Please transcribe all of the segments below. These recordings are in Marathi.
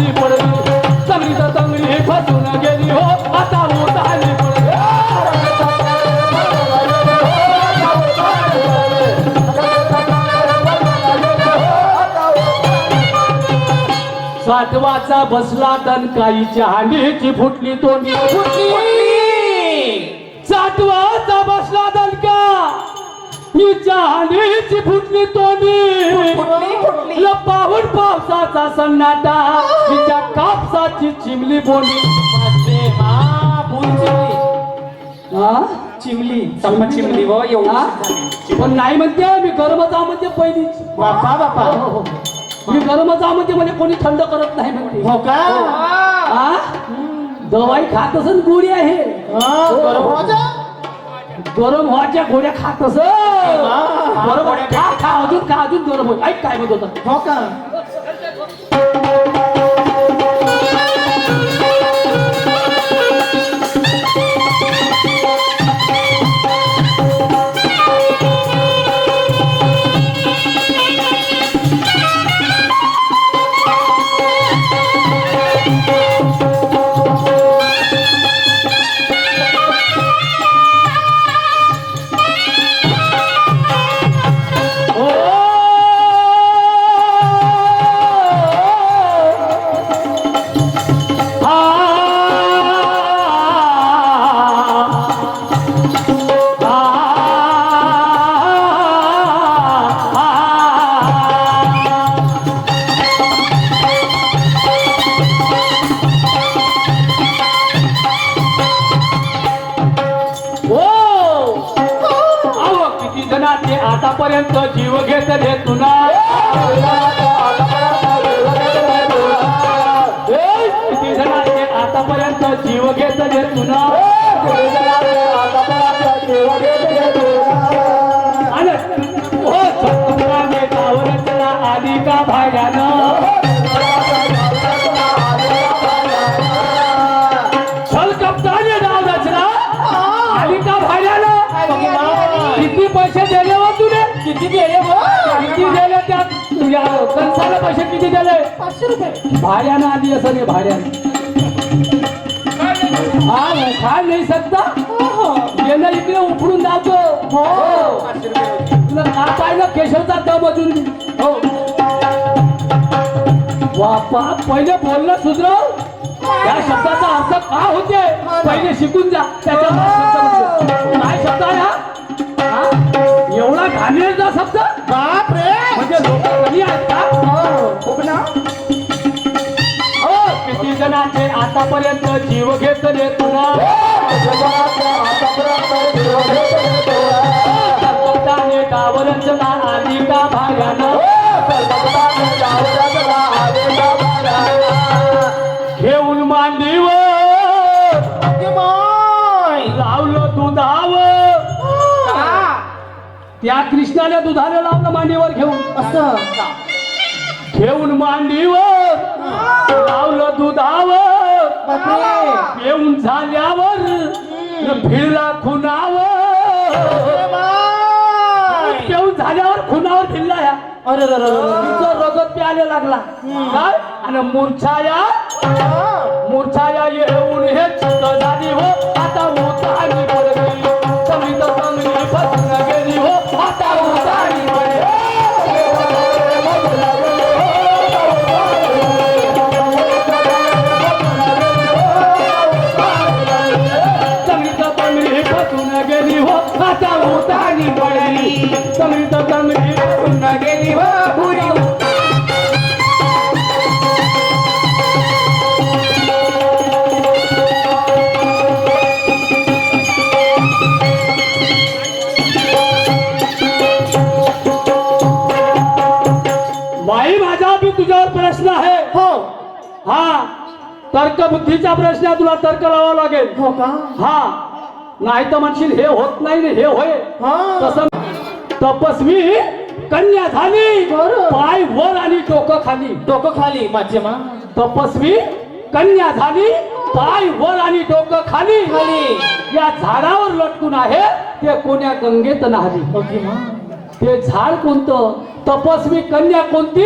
उतारली पडली चांगली तर चांगली फसून गेली हो आता उतारली पडली साठवाचा बसला दणकाईच्या हांडीची फुटली तोंडी साठवाचा बसला दणका हिच्या हांडीची फुटली तोंडी लपावून पावसाचा सन्नाटा हिच्या कापसाची चिमली बोंडी चिमली संपत चिमली व एवढी पण नाही म्हणते मी गरमचा म्हणते पहिलीच बापा बापा मी गरमचा म्हणते म्हणजे कोणी थंड करत नाही म्हणते हो का दवाई खात असन गोळी आहे गरम व्हायच्या गोळ्या खात अस बरोबर खा अजून गरम होईल ऐक काय म्हणत होता हो का आतापर्यंत जीव घेत रे तुला किती जणांचे आतापर्यंत जीव घेत रे तुला आणि गावरचला आली का भाड्यानं छल कप्ताने नाव रचना आली का भाड्यानं किती पैसे दिले हो तुने किती दिले त्यात तुझ्या कंसाला पैसे किती दिले 500 रुपये भाड्यानं आली असं नाही भाड्यानं हा खा नाही सकता गेलं इकडे उफडून जातो तुला का पाहिलं केशवचा दम अजून हो बापा पहिले बोलणं सुधरव या शब्दाचा अर्थ का होते पहिले शिकून जा त्याच्या काय शब्द आहे हा एवढा घाणेरडा शब्द बाप रे म्हणजे लोक कधी आहेत का खूप ना हो किती जणांचे आतापर्यंत जीव घेत रे तुला गावरचना आली का भाड्यानं घेऊन मांडीवर लावलं दुधावर त्या कृष्णाने दुधाने लावलं मांडीवर घेऊन असं घेऊन मांडीवर लावलं दुधावर येऊन झाल्यावर भिडला खुनावर येऊन झाल्यावर खुनावर भिडला या अरे रगत प्यायला लागला काय आणि मूर्छाया येऊन हे चित्त झाली हो आता उतारली पडली चांगली तर चांगली फसून गेली हो आता उतारली पडली चांगली तर चांगली फसून गेली हो आता उतारली पडली चांगली तर चांगली फसून गेली हो पुरी तुझ्यावर प्रश्न आहे हो हा तर्क बुद्धीचा प्रश्न आहे तुला तर्क लावावा लागेल हो का हा नाही तर म्हणशील हे होत नाही हे होय तसं तपस्वी कन्या झाली पाय वर आणि डोकं खाली माझे मा तपस्वी कन्या झाली पाय वर आणि डोकं खाली या झाडावर लटकून आहे ते कोण्या गंगेत नाही ते झाड कोणतं तपस्वी कन्या कोणती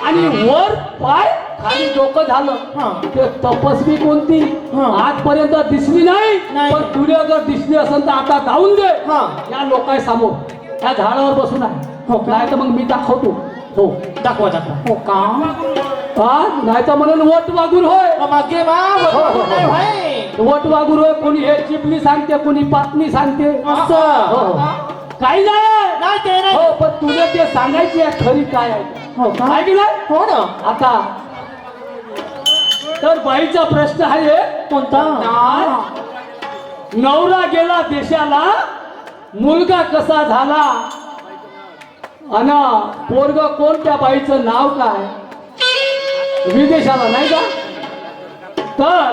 आणि वर पाय खाली डोकं हा. झालं ते तपस्वी कोणती हा. आजपर्यंत दिसली नाही नाही. पण तुला जर दिसली असेल तर आता जाऊन दे हा. या लोकांसमोर त्या झाडावर बसून आहे हो का? नाही तर मग मी दाखवतो हो दाखवा दाखवा हो का हा नाही तर म्हणून वट वागून होय मागे मा हो, हो, नाही हो. भाई वट वागून होय कोणी हे चिपली सांगते कोणी पातनी सांगते असं हो, हो. काही नाही आहे. नाही ते नाही हो पण तुला ते सांगायची आहे खरी काय आहे हो का आहे की नाही हो ना आता तर बाईचा प्रश्न आहे कोणता नवरा गेला देशाला मुलगा कसा झाला अन पोरग कोणत्या बाईचं नाव काय विदेशाला नाही का तर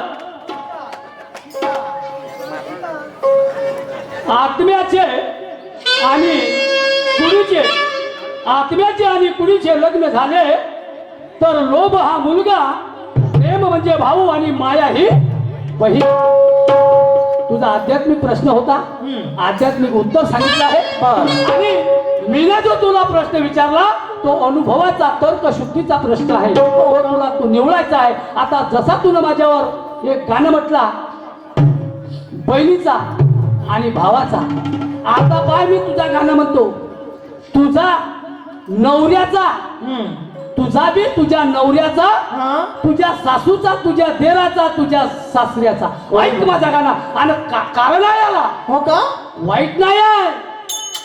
आत्म्याचे आणि कुडीचे आत्म्याचे आणि कुडीचे लग्न झाले तर लोभ हा मुलगा प्रेम म्हणजे भाऊ आणि माया ही बहीण तुझा आध्यात्मिक प्रश्न होता आध्यात्मिक उत्तर सांगितलं आहे बरं. आणि मीने जो तुला प्रश्न विचारला तो अनुभवाचा तर्कशुद्धीचा प्रश्न आहे तो तुला तो निवडायचा आहे आता जसा तुला माझ्यावर एक गाणं म्हटला बहिणीचा आणि भावाचा आता पाय मी तुझा गाणं म्हणतो तुझा नवऱ्याचा तुझा बी तुझ्या नवऱ्याचा हा तुझ्या सासूचा तुझ्या देराचा तुझ्या सासऱ्याचा वाईट माझा गाणं आणि कारण आहे याला हो का वाईट नाही आहे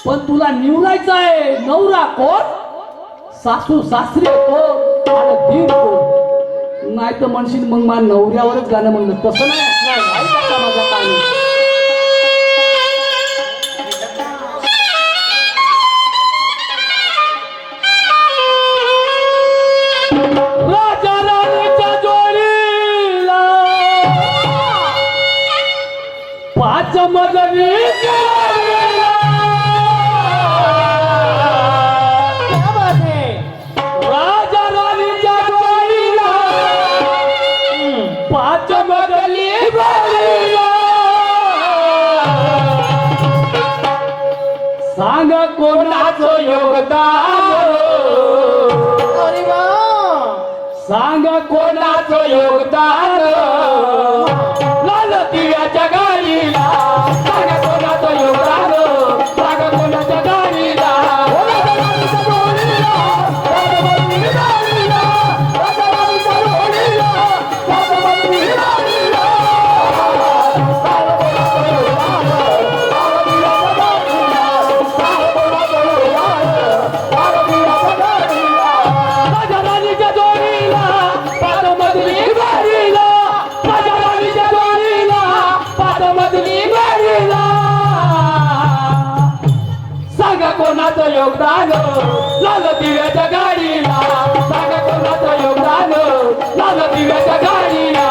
पण तुला निवडायचं आहे नवरा कोण सासू सासरे कोण आणि धीर कोण नाही तर म्हणशील मग माझ्या नवऱ्यावरच गाणं म्हणलं तसं नाही वाईट आहे माझा गाणं राजा राणीच्या जोडीला पाच मजली जोडीला. क्या बात है राजा राणीच्या जोडीला पाच मजली जोडीला. सांग कोणाचं योगदान अरे वा सांग कोणाचं योगदान लाल दिव्याच्या गाडीला सांग कोणाचं योगदान सांग कोणाच्या गाडीला माझ्या राणीच्या जोडीला पाच मजली गाडीला माझ्या राणीच्या जोडीला पाच मजली गाडीला सांगा कोणाचं योगदान लाल दिव्याच्या गाडीला सांगा कोणाचं योगदान लाल दिव्याच्या गाडीला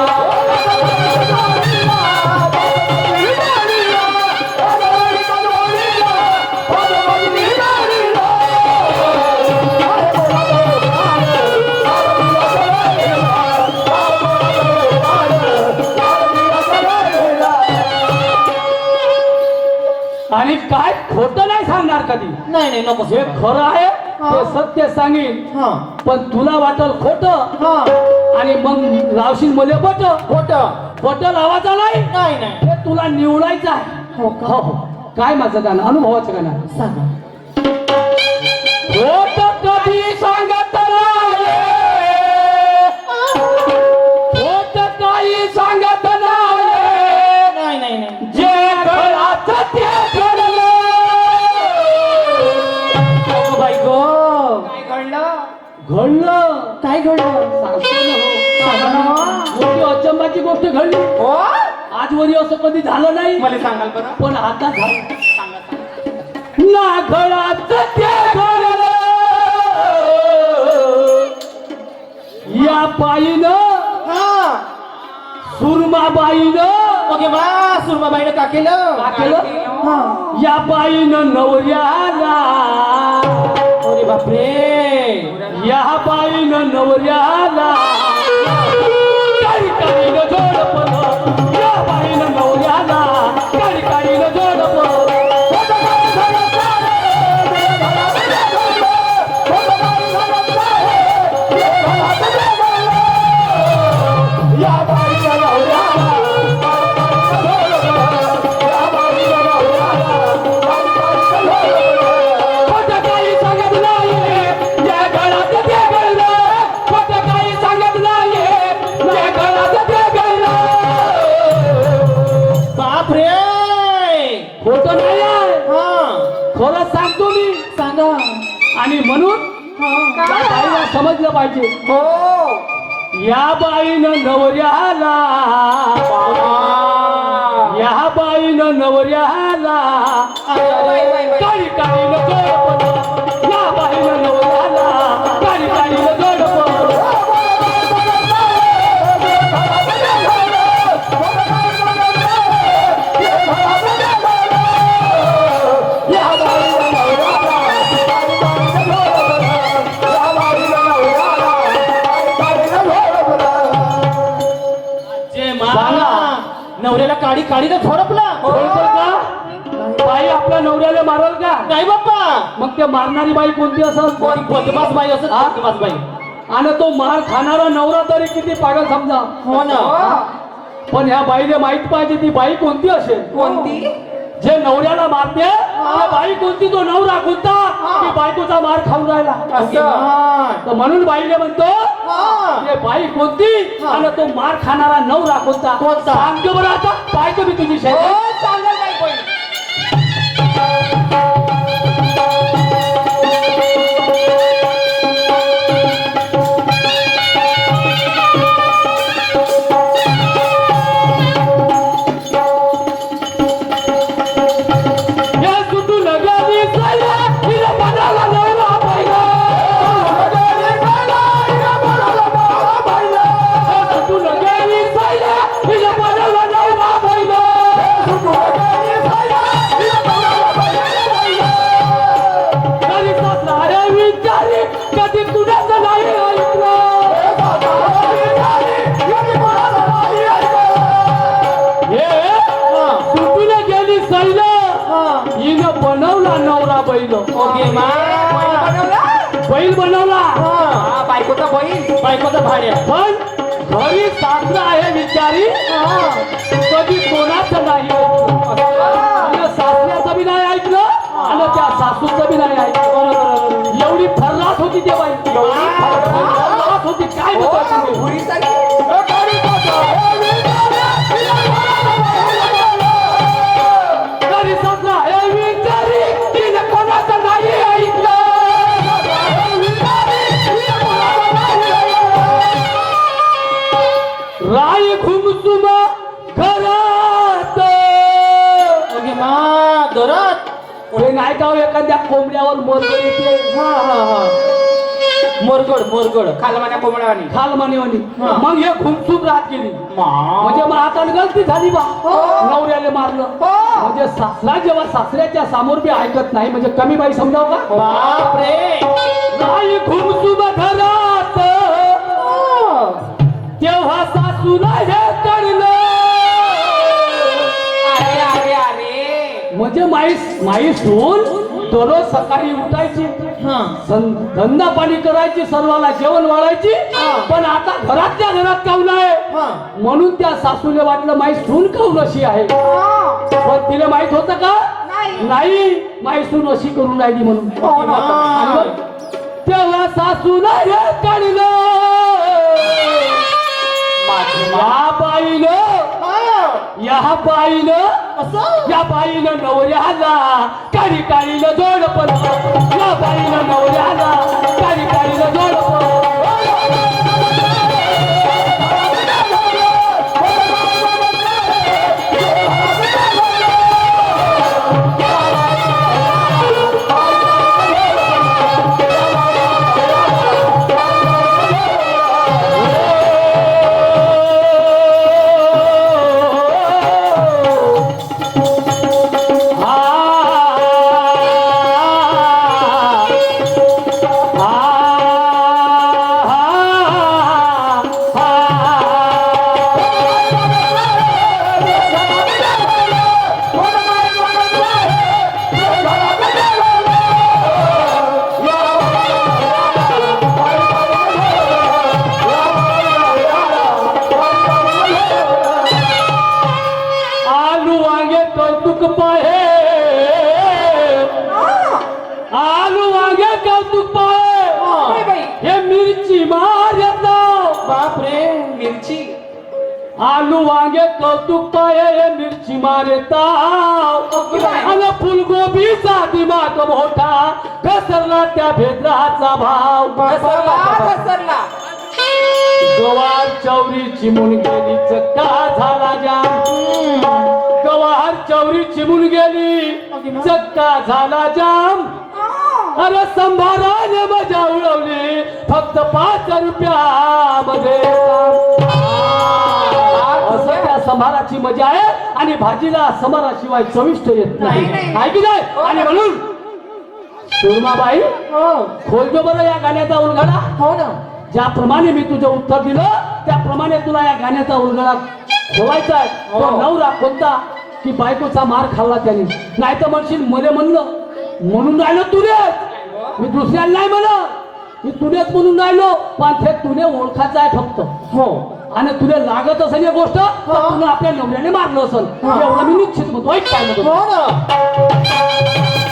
आणि काय खोटं नाही सांगणार कधी नाही नाही नको हे खरं आहे ते सत्य सांगेन हा पण तुला वाटल खोट हा आणि मग लावशील मले बट खोट बट लावायचा नाही नाही नाही हे तुला निवडायचं आहे हो का? हो हो काय माझं गाणं अनुभवाचं गाणं सांगा खोट कधी सांगत नाही खोट काही सांगत नाही नाही नाही नाही जे घराचं ते घडलं अगं बाई गो काय घडलं काय घडलं सांगतो ना हो. सांगा ना. मोठी अचंबाची गोष्ट घडली हो आजवरी असं कधी झालं नाही मला सांगाल बरं पण आता झालं ना घरात ते घडलं या पायीनं हा सुरमाबाईनं ओके बा सुरमाबाईनं का केलं का केलं? हा या बाईनं नवऱ्याला अरे बापरे या बाईनं नवऱ्याला काळी काळीनं जोडपलं या बाईनं नवऱ्याला काळी काळीनं जोडपलं म्हणून त्या बाईला समजलं पाहिजे हो या बाईनं नवऱ्याला या बाईनं नवऱ्याला काळी काळीनं जोडपण या बाईनं नवऱ्याला काळी काळीनं जोडपण नवऱ्याला काळी काळीनं झोडपला बरोबर का बाई आपल्या नवऱ्याला मारल का नाही बाप्पा मग ते मारणारी बाई कोणती असेल बदमाश बाई असत हा? बदमाश बाई आणि तो मार खाणारा नवरा तरी किती पागल समजा हो ना पण ह्या बाईला माहित पाहिजे ती बाई कोणती असेल कोणती जे नवऱ्याला मारते त्या बाई कोणती तो नवरा कोणता की बायकोचा मार खाऊन राहिला तर म्हणून बाईने म्हणतो ते बाई कोणती आणि तो मार खाणारा नवरा कोणता कोणता? सांगतो बरं आता पाहतो मी तुझी शेत कधी कुणाचं नाही सुटून गेली सैल हिनं बनवला नवरा बैल बैल बनवला बायकोचा बैल बायकोचा भाड्या पण घरी सासरा आहे विचारी कधी कोणाचं नाही ऐकलं सासऱ्याचं बी नाही ऐकलं आणि त्या सासूचं बी नाही ऐकलं एवढी फर्रास होती ते बाई एवढी फर्रास होती काय घरी सासरा आहे विचारी तिने कोणाचं नाही ऐकलं राय घुमसुम घरात दरात हे नाही का हो, एखाद्या कोंबड्यावर मोरगड येते मोरगड खालमान्या कोंबड्यावानी खालमानेवानी हा. मग हे घुमसुम राहत गेली म्हणजे मग आता गलती झाली बा नवऱ्याला मारलं म्हणजे सासरा जेव्हा सासऱ्याच्या समोर बी ऐकत नाही म्हणजे कमी बाई समजाव का बापरे राय घुमसुम घरात तेव्हा सासूला हे कळलं म्हणजे माई सून दररोज सकाळी उठायची धंदा पाणी करायची सर्वांना जेवण वाढायची पण आता घरातल्या घरात काऊन आहे म्हणून त्या सासूला वाटलं माई सून काऊन अशी आहे पण तिला माहित होतं का नाही माई सून अशी करून राहिली म्हणून आणि तेव्हा सासूला हे कळलं या बाईनं नवऱ्याला काळी काळीनं जोडपण या बाईनं नवऱ्याला काळी काळीनं जोडपण आलू वांगे कौतुक पाये मिरची मारे ताव आणि फुलगोबीचा दिमाग मोठा घसरला त्या भेद्राचा भाव घसरला गवार चौरी चिमून गेली चक्का झाला जाम गवार चौरी चिमून गेली चक्का झाला जाम अरे संभाराने मजा उडवली फक्त 5 रुपयामध्ये असं त्या संभाराची मजा आहे आणि भाजीला संभाराशिवाय चविष्ट येत नाही नाही. आहे की नाही आणि म्हणून सुरमाबाई खोलतो बरं या गाण्याचा उलगडा हो ना ज्याप्रमाणे मी तुझं उत्तर दिलं त्याप्रमाणे तुला या गाण्याचा उलगडा खोलायचा आहे तो नवरा कोणता की बायकोचा मार खाल्ला त्याने नाही तर म्हणशील मध्ये म्हणलं म्हणून राहिलो तुने मी दुसऱ्याला नाही म्हणत मी तुनेच म्हणून राहिलो पण ते तुने ओळखायचं आहे फक्त हो आणि तुला लागत असेल या गोष्ट तर तुला आपल्या नवऱ्याने मारलं असेल एवढं मी निश्चित म्हणतो ऐक काय म्हणतो हो ना